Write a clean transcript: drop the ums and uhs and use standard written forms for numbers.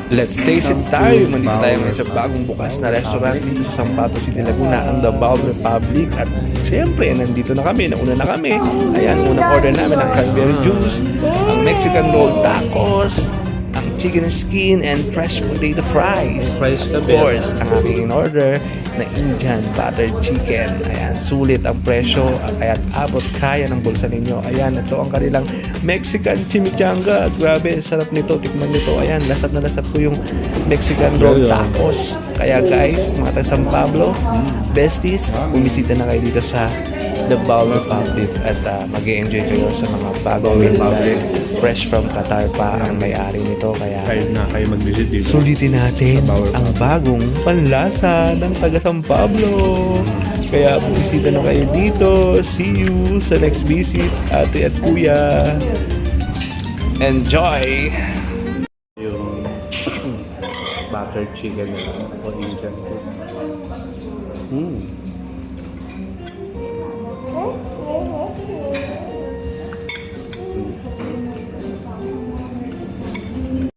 Let's taste it tayo. Mandito tayo ngayon sa bagong bukas na restaurant dito sa San Pato City, Laguna, ang The Bowl Republic. At siyempre, nandito na kami. Nauna na kami. Ayan, unang order namin ang cranberry juice, ang Mexican roll tacos, ang chicken skin, and fresh potato fries. Of course, ang aking in-order na Indian buttered chicken. Ayan, sulit ang presyo. Kaya abot kaya ng bulsa ninyo. Ayan, ito ang kanilang Mexican chimichanga. Grabe, sarap nito. Tikman nito. Ayan, lasap na lasap ko yung Mexican roll tacos. Kaya guys, mga taga San Pablo, besties, bumisita na kayo dito sa The Bowl Republic at mag-enjoy kayo sa mga bagong menu. Fresh from Qatar pa ang may-ari nito. Kaya kayo mag-visit dito. sulitin natin ang bagong panlasa ng taga San Pablo. Kaya bumisita na kayo dito. See you sa next visit, ate at kuya. Enjoy! Yung buttered chicken nila o Indian food.